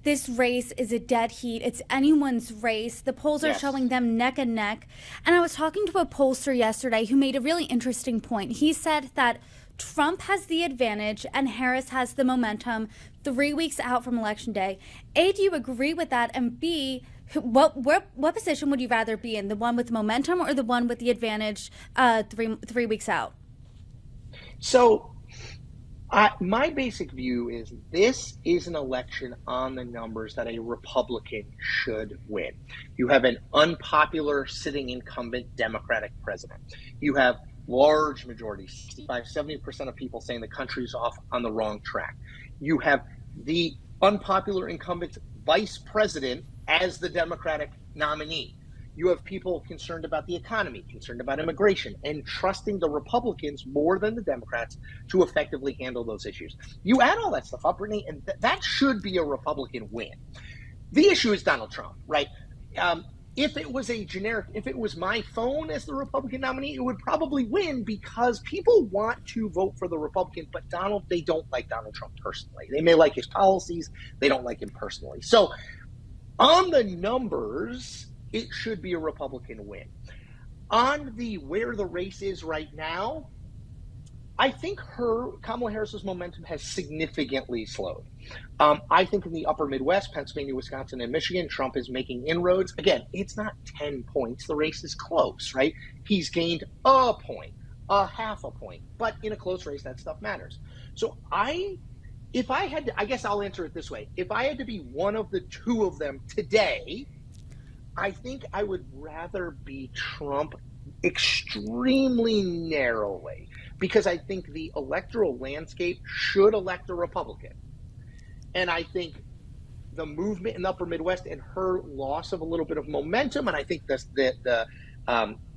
this race is a dead heat. It's anyone's race. The polls are showing them neck and neck. And I was talking to a pollster yesterday who made a really interesting point. He said that Trump has the advantage and Harris has the momentum 3 weeks out from Election Day. A, do you agree with that? And B, what position would you rather be in, the one with momentum or the one with the advantage 3 weeks out? So my basic view is this is an election on the numbers that a Republican should win. You have an unpopular sitting incumbent Democratic president. You have large majority, 65, 70% of people saying the country's off on the wrong track. You have the unpopular incumbent vice president as the Democratic nominee. You have people concerned about the economy, concerned about immigration, and trusting the Republicans more than the Democrats to effectively handle those issues. You add all that stuff up, Brittany, and that should be a Republican win. The issue is Donald Trump, right? If it was my phone as the Republican nominee, it would probably win because people want to vote for the Republican, but they don't like Donald Trump personally. They may like his policies, they don't like him personally. So on the numbers, it should be a Republican win. On where the race is right now, I think Kamala Harris's momentum has significantly slowed. I think in the upper Midwest, Pennsylvania, Wisconsin, and Michigan, Trump is making inroads. Again, it's not 10 points. The race is close, right? He's gained a point, a half a point. But in a close race, that stuff matters. So I guess I'll answer it this way. If I had to be one of the two of them today, I think I would rather be Trump extremely narrowly, because I think the electoral landscape should elect a Republican. And I think the movement in the upper Midwest and her loss of a little bit of momentum, and I think the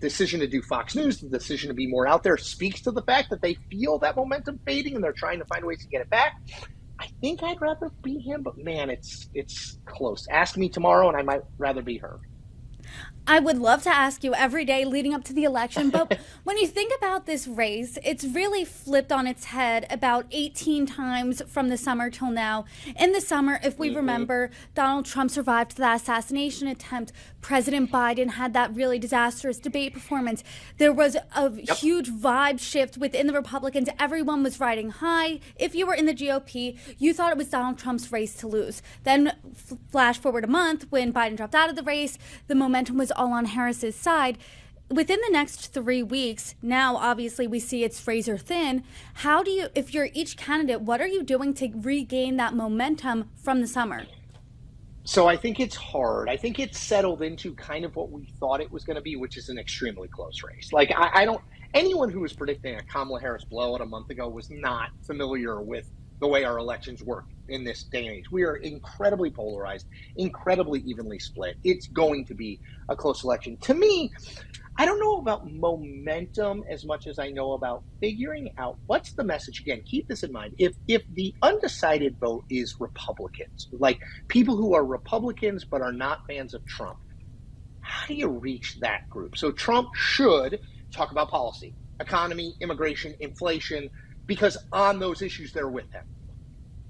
decision to do Fox News, the decision to be more out there, speaks to the fact that they feel that momentum fading and they're trying to find ways to get it back. I think I'd rather be him, but man, it's close. Ask me tomorrow and I might rather be her. I would love to ask you every day leading up to the election, but when you think about this race, it's really flipped on its head about 18 times from the summer till now. In the summer, if we remember, Donald Trump survived the assassination attempt. President Biden had that really disastrous debate performance. There was a huge vibe shift within the Republicans. Everyone was riding high. If you were in the GOP, you thought it was Donald Trump's race to lose. Then flash forward a month when Biden dropped out of the race, the momentum was all on Harris's side. Within the next 3 weeks, now obviously we see it's razor thin. How do you, if you're each candidate, what are you doing to regain that momentum from the summer? So I think it's hard. I think it's settled into kind of what we thought it was going to be, which is an extremely close race. Like anyone who was predicting a Kamala Harris blowout a month ago was not familiar with the way our elections work in this day and age. We are incredibly polarized, incredibly evenly split. It's going to be a close election. To me, I don't know about momentum as much as I know about figuring out what's the message. Again, keep this in mind. If the undecided vote is Republicans, like people who are Republicans but are not fans of Trump, how do you reach that group? So Trump should talk about policy, economy, immigration, inflation, because on those issues, they're with him.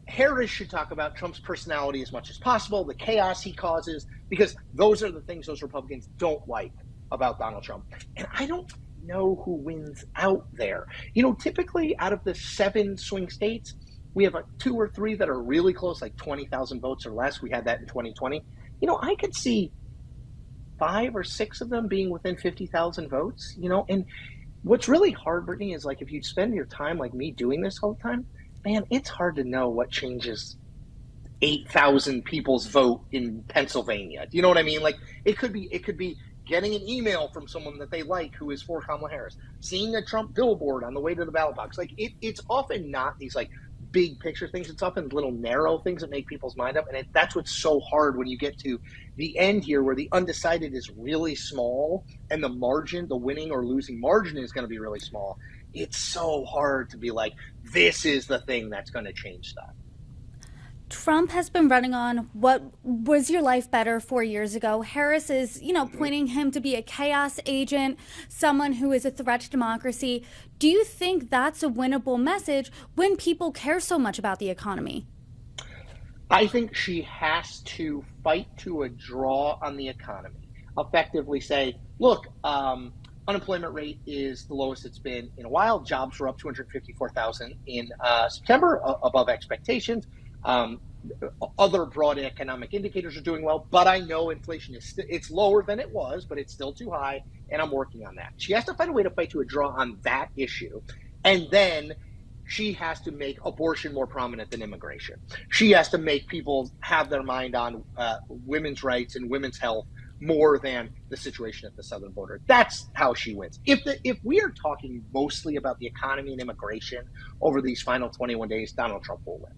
Harris should talk about Trump's personality as much as possible, the chaos he causes, because those are the things those Republicans don't like about Donald Trump. And I don't know who wins out there. You know, typically out of the 7 swing states, we have 2 or 3 that are really close, like 20,000 votes or less. We had that in 2020. You know, I could see 5 or 6 of them being within 50,000 votes, you know, and what's really hard, Brittany, is like if you spend your time like me doing this all the time, man, it's hard to know what changes 8,000 people's vote in Pennsylvania. Do you know what I mean? Like it could be getting an email from someone that they like who is for Kamala Harris, seeing a Trump billboard on the way to the ballot box. Like it's often not these like big picture things. It's often little narrow things that make people's mind up. And that's what's so hard when you get to the end here where the undecided is really small and the margin, the winning or losing margin is going to be really small. It's so hard to be like, this is the thing that's going to change stuff. Trump has been running on what was your life better 4 years ago. Harris is, pointing him to be a chaos agent, someone who is a threat to democracy. Do you think that's a winnable message when people care so much about the economy? I think she has to fight to a draw on the economy, effectively say, look, unemployment rate is the lowest it's been in a while. Jobs were up 254,000 in September, above expectations. Other broad economic indicators are doing well, but I know inflation is it's lower than it was, but it's still too high, and I'm working on that. She has to find a way to fight to a draw on that issue, and then she has to make abortion more prominent than immigration. She has to make people have their mind on women's rights and women's health more than the situation at the southern border. That's how she wins. If we are talking mostly about the economy and immigration over these final 21 days, Donald Trump will win.